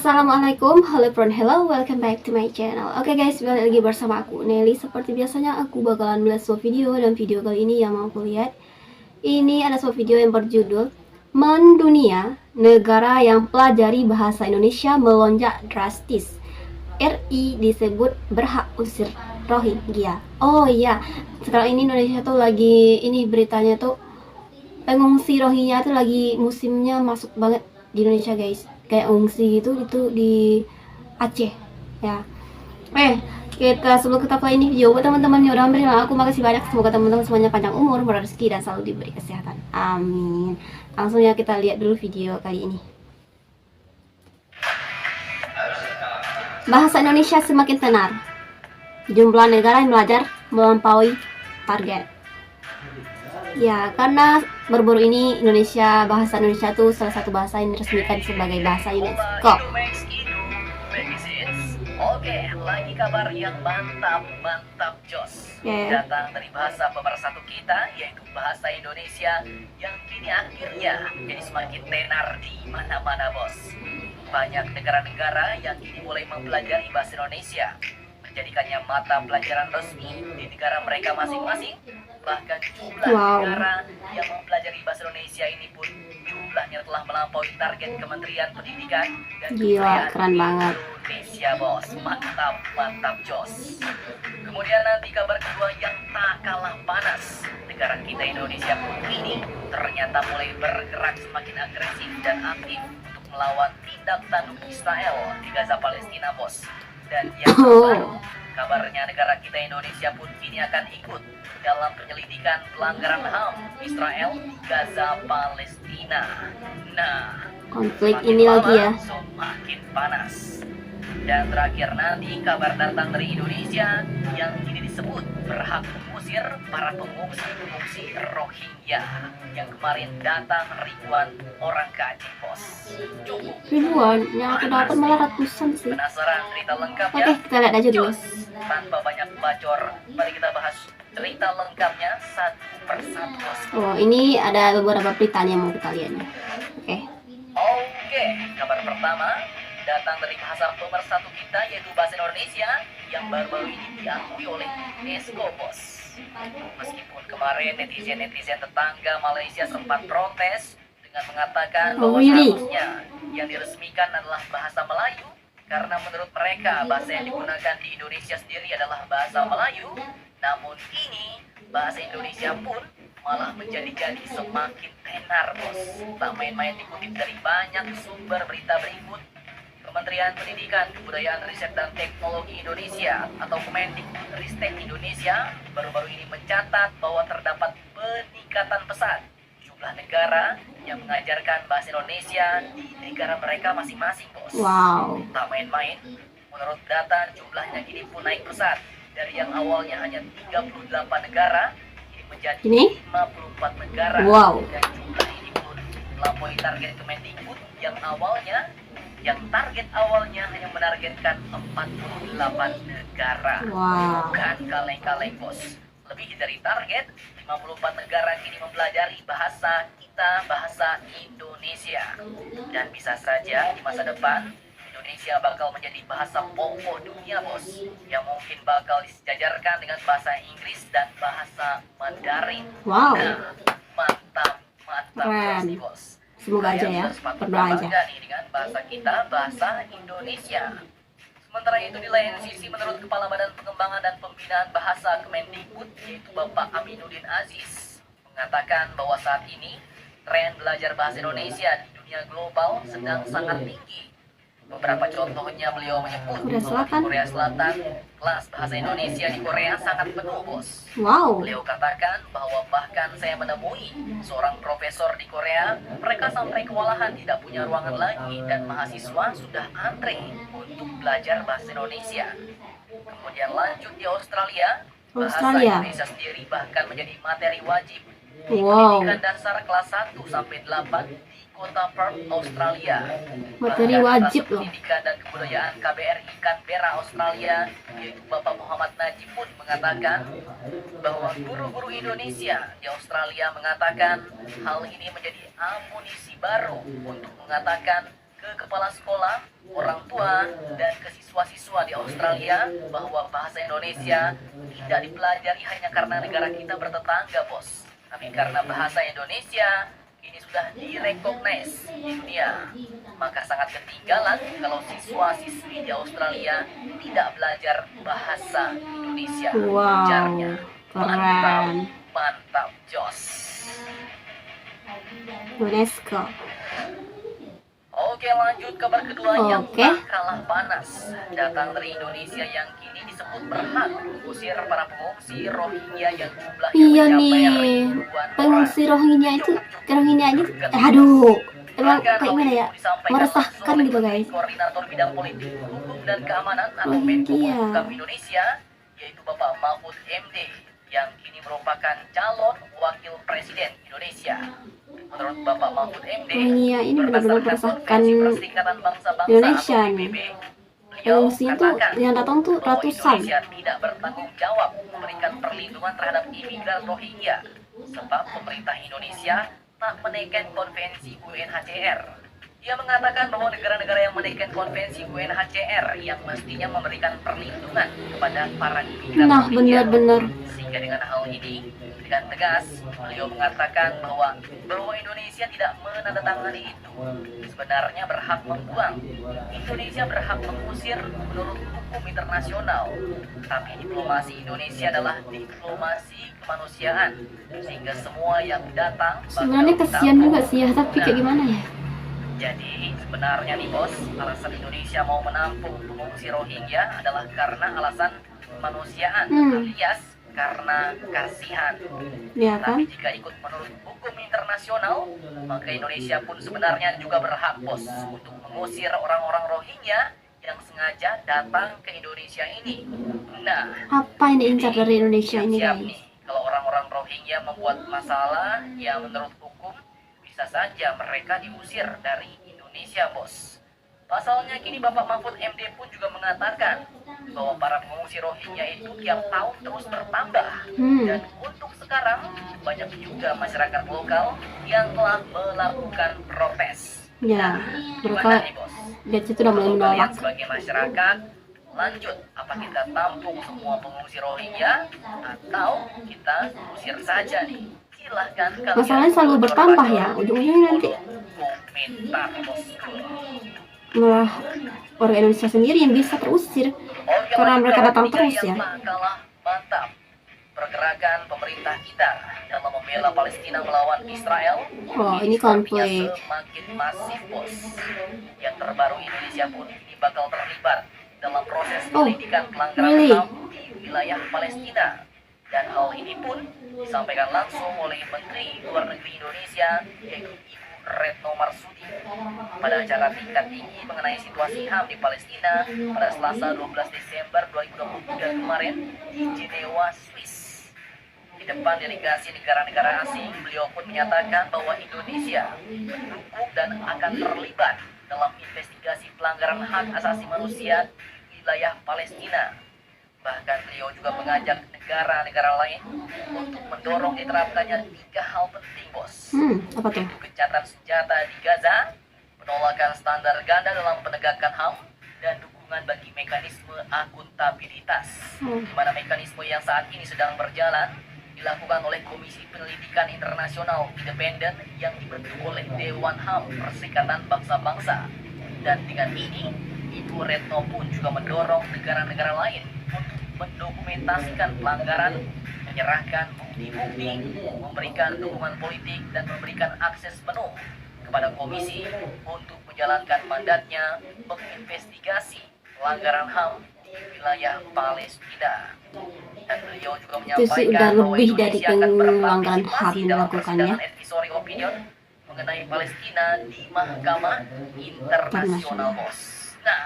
Assalamualaikum, halo friend, hello, welcome back to my channel. Oke guys, balik lagi bersama aku Nelly. Seperti biasanya aku bakalan buat sebuah video, dan video kali ini yang mau aku lihat ini ada sebuah video yang berjudul Mendunia, negara yang pelajari bahasa Indonesia melonjak drastis. RI disebut berhak usir Rohingya. Oh iya, sekarang ini Indonesia tuh lagi ini beritanya tuh pengungsi Rohingya tuh lagi musimnya masuk banget di Indonesia guys. Kayak ngungsi gitu itu di Aceh ya. Sebelum kita play ini video, buat teman-teman yang udah memberi aku makasih banyak. Semoga teman-teman semuanya panjang umur, murah rezeki, dan selalu diberi kesehatan, amin. Langsung ya kita lihat dulu video kali ini. Bahasa Indonesia semakin tenar, jumlah negara yang belajar melampaui target. Ya, karena baru-baru ini bahasa Indonesia tuh salah satu bahasa yang diresmikan sebagai bahasa UNESCO. Oke, lagi kabar yang mantap jos. Datang dari bahasa pemersatu kita, yaitu bahasa Indonesia, yang kini akhirnya jadi semakin tenar di mana-mana bos. Banyak negara-negara yang kini mulai mempelajari bahasa Indonesia, menjadikannya mata pelajaran resmi di negara mereka masing-masing. Bahkan jumlah negara yang mempelajari bahasa Indonesia ini pun jumlahnya telah melampaui target Kementerian Pendidikan dan Kebudayaan Indonesia bos. Mantap jos. Kemudian nanti kabar kedua yang tak kalah panas, negara kita Indonesia pun kini ternyata mulai bergerak semakin agresif dan aktif untuk melawan tindak tanduk Israel di Gaza Palestina bos. Dan yang terbaru, kabarnya negara kita Indonesia pun kini akan ikut dalam penyelidikan pelanggaran HAM Israel di Gaza Palestina. Nah, konflik ini lagi ya, semakin panas. Dan terakhir nanti kabar datang dari Indonesia yang kini disebut berhak mengusir para pengungsi Rohingya yang kemarin datang ribuan orang ke Aceh bos. Cukup ribuan, yang aku dapat malah ratusan sih. Penasaran cerita lengkapnya? Oke, kita lihat aja dulu. Tanpa banyak bacor, mari kita bahas cerita lengkapnya satu persatu bos. Oh, ini ada beberapa berita yang mau kita lihat. Oke, kabar pertama datang dari bahasa pemersatu kita, yaitu bahasa Indonesia yang baru-baru ini diakui oleh UNESCO bos. Meskipun kemarin netizen tetangga Malaysia sempat protes dengan mengatakan bahwa seharusnya yang diresmikan adalah bahasa Melayu, karena menurut mereka bahasa yang digunakan di Indonesia sendiri adalah bahasa Melayu. Namun kini bahasa Indonesia pun malah menjadi semakin tenar bos. Tak main-main dikutip dari banyak sumber berita berikut. Kementerian Pendidikan, Kebudayaan, Riset dan Teknologi Indonesia atau Kemendikbudristek Indonesia baru-baru ini mencatat bahwa terdapat peningkatan pesat jumlah negara yang mengajarkan bahasa Indonesia di negara mereka masing-masing bos. Wow. Tak main-main, menurut data jumlahnya kini pun naik pesat dari yang awalnya hanya 38 negara kini menjadi 54 negara. Wow. Dan jumlah ini pun melampaui target Kemendikbud yang target awalnya hanya menargetkan 48 negara. Wow. Bukan kaleng-kaleng bos. Lebih dari target, 54 negara kini mempelajari bahasa kita, bahasa Indonesia. Dan bisa saja di masa depan Indonesia bakal menjadi bahasa pokok dunia bos, yang mungkin bakal disejajarkan dengan bahasa Inggris dan bahasa Mandarin. Wow. Nah, mantap bos. Semoga aja ya, berdoa aja nih dengan bahasa kita, bahasa Indonesia. Sementara itu di lain sisi, menurut Kepala Badan Pengembangan dan Pembinaan Bahasa Kemendikbud, yaitu Bapak Aminuddin Aziz, mengatakan bahwa saat ini tren belajar bahasa Indonesia di dunia global sedang sangat tinggi. Beberapa contohnya beliau menyebut bahwa di Korea Selatan kelas bahasa Indonesia di Korea sangat penuh bos. Wow. Beliau katakan bahwa bahkan saya menemui seorang profesor di Korea, mereka sampai kewalahan tidak punya ruangan lagi dan mahasiswa sudah antre untuk belajar bahasa Indonesia. Kemudian lanjut di Australia, bahasa Indonesia sendiri bahkan menjadi materi wajib di pendidikan dasar kelas 1 sampai 8 di kota Perth, Australia. Materi wajib loh. Pendidikan dan Kebudayaan KBRI Canberra, Australia, yaitu Bapak Muhammad Najib pun mengatakan bahwa guru-guru Indonesia di Australia mengatakan hal ini menjadi amunisi baru untuk mengatakan ke kepala sekolah, orang tua, dan ke siswa-siswa di Australia bahwa bahasa Indonesia tidak dipelajari hanya karena negara kita bertetangga, bos. Tapi karena bahasa Indonesia ini sudah direkognize di dunia. Maka sangat ketinggalan kalau siswa-siswi di Australia tidak belajar bahasa Indonesia. Wow, Ujarnya. keren. Mantap, Jos. UNESCO. Oke, lanjut kabar kedua yang Oke. tak kalah panas. Datang dari Indonesia yang kini disebut berhak mengusir para pengungsi Rohingya yang jumlahnya Iya mencapai nih, ribuan orang. pengungsi Rohingya itu, Rohingya ini, aduh, emang Bahkan kayak hal gimana itu ya, disampaikan meresahkan langsung oleh gitu Menteri guys. Koordinator Bidang Politik, Hukum dan Keamanan atau Menko Rohingya. Polhukam Indonesia, yaitu Bapak Mahfud MD, yang kini merupakan calon wakil presiden Indonesia. Menurut Bapak Mahfud MD, Rohingya ini benar-benar berdasarkan meresahkan Konvensi Perserikatan Bangsa-Bangsa Indonesia atau nih. PBB, beliau Pengungsinya tuh katakan yang datang tuh bahwa ratusan. Indonesia tidak bertanggung jawab memberikan perlindungan terhadap imigran Rohingya sebab pemerintah Indonesia tak menaikkan konvensi UNHCR. Ia mengatakan bahwa negara-negara yang menaikkan konvensi UNHCR yang mestinya memberikan perlindungan kepada para imigran Nah, Rohingya. benar-benar. Sehingga dengan hal ini, dengan tegas, beliau mengatakan bahwa Indonesia tidak menandatangani itu. Sebenarnya berhak membuang. Indonesia berhak mengusir menurut hukum internasional. Tapi diplomasi Indonesia adalah diplomasi kemanusiaan. Sehingga semua yang datang Sebenarnya bakal kasihan juga ditampung. sih ya, tapi kayak gimana ya? Jadi sebenarnya nih bos, alasan Indonesia mau menampung pengungsi Rohingya adalah karena alasan kemanusiaan alias karena kasihan. Ya kan? Tapi jika ikut menurut hukum internasional, maka Indonesia pun sebenarnya juga berhak bos untuk mengusir orang-orang Rohingya yang sengaja datang ke Indonesia ini. Nah, Apa yang diincar dari Indonesia ini siap guys? nih, kalau orang-orang Rohingya membuat masalah yang menurut hukum bisa saja mereka diusir dari Indonesia, bos. Pasalnya kini Bapak Mahfud MD pun juga mengatakan bahwa para pengungsi Rohingya itu tiap tahun terus bertambah. Dan untuk sekarang banyak juga masyarakat lokal yang telah melakukan protes. Ya, Gimana mereka nih, bos? lihat itu udah mulai Kalau kalian menolak. sebagai masyarakat, lanjut apa kita tampung semua pengungsi Rohingya atau kita usir saja nih? Silahkan kalian. Masalahnya selalu bertambah ya, ujung-ujungnya nanti komentar, bosku. malah warga Indonesia sendiri yang bisa terusir karena mereka datang terus ya. Tak kalah mantap pergerakan pemerintah kita dalam membela Palestina melawan Israel. Oh, ini konflik. Semakin masif, bos. Yang terbaru, Indonesia pun ini bakal terlibat dalam proses penyelidikan pelanggaran HAM di wilayah Palestina. Dan hal ini pun disampaikan langsung oleh Menteri Luar Negeri Indonesia, yaitu Ibu Retno Marsudi, pada acara tingkat tinggi mengenai situasi HAM di Palestina pada Selasa 12 Desember 2023 kemarin di Jenewa, Swiss. Di depan delegasi negara-negara asing, beliau pun menyatakan bahwa Indonesia mendukung dan akan terlibat dalam investigasi pelanggaran hak asasi manusia di wilayah Palestina. Bahkan beliau juga mengajak negara-negara lain untuk mendorong diterapkannya 3 hal penting, bos. Apa tuh? Yaitu gencatan senjata di Gaza, penolakan standar ganda dalam penegakan HAM, dan dukungan bagi mekanisme akuntabilitas. Di mana mekanisme yang saat ini sedang berjalan dilakukan oleh Komisi Penyelidikan Internasional Independen yang dibentuk oleh Dewan HAM Perserikatan Bangsa-Bangsa. Dan dengan ini, Ibu Retno pun juga mendorong negara-negara lain untuk mendokumentasikan pelanggaran, menyerahkan bukti-bukti, memberikan dukungan politik, dan memberikan akses penuh kepada komisi untuk menjalankan mandatnya menginvestigasi pelanggaran HAM di wilayah Palestina. Dan beliau juga menyampaikan bahwa lebih dari Indonesia akan pelanggaran HAM berpartisipasi yang dalam dilakukannya. persidangan advisory opinion mengenai Palestina di Mahkamah Internasional, bos. Nah,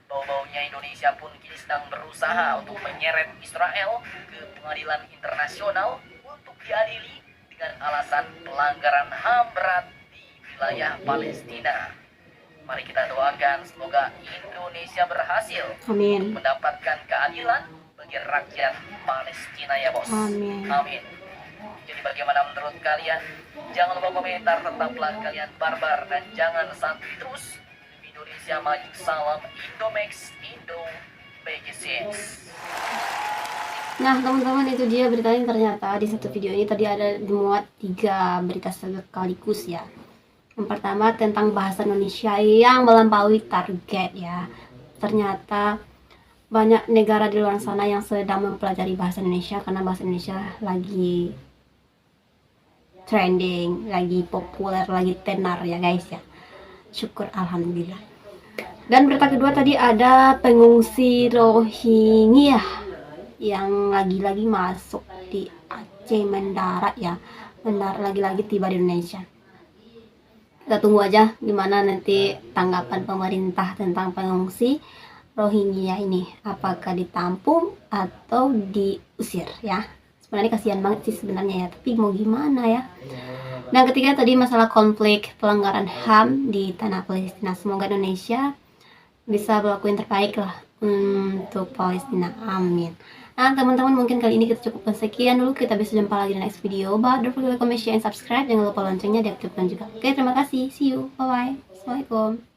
bau-baunya Indonesia pun kini sedang berusaha untuk menyeret Israel ke pengadilan internasional untuk diadili dengan alasan pelanggaran HAM berat di wilayah Palestina. Mari kita doakan semoga Indonesia berhasil Amin. mendapatkan keadilan bagi rakyat Palestina ya, bos. Amin. Amin. Jadi bagaimana menurut kalian? Jangan lupa komentar, tetaplah kalian barbar dan jangan santai terus. Indonesia maju, salam Indomax, Indo Magazines. Nah teman-teman, itu dia beritanya. Ternyata di satu video ini tadi ada dimuat 3 berita sekaligus ya. Yang pertama tentang bahasa Indonesia yang melampaui target ya. Ternyata banyak negara di luar sana yang sedang mempelajari bahasa Indonesia karena bahasa Indonesia lagi trending, lagi populer, lagi tenar ya guys ya. Syukur alhamdulillah. Dan berita kedua tadi ada pengungsi Rohingya yang lagi-lagi masuk di Aceh, mendarat ya. Mendarat lagi-lagi tiba di Indonesia. Kita tunggu aja gimana nanti tanggapan pemerintah tentang pengungsi Rohingya ini, apakah ditampung atau diusir ya. Sebenarnya kasihan banget sih sebenarnya ya, tapi mau gimana ya. Dan ketiga tadi masalah konflik pelanggaran HAM di tanah Palestina. Semoga Indonesia bisa berlaku yang terbaik lah untuk Palestina, amin. Nah teman-teman, mungkin kali ini kita cukupkan sekian dulu. Kita bisa jumpa lagi di next video. But don't forget to comment, share, and subscribe. Jangan lupa loncengnya diaktifkan juga. Oke, terima kasih, see you, bye bye, assalamualaikum.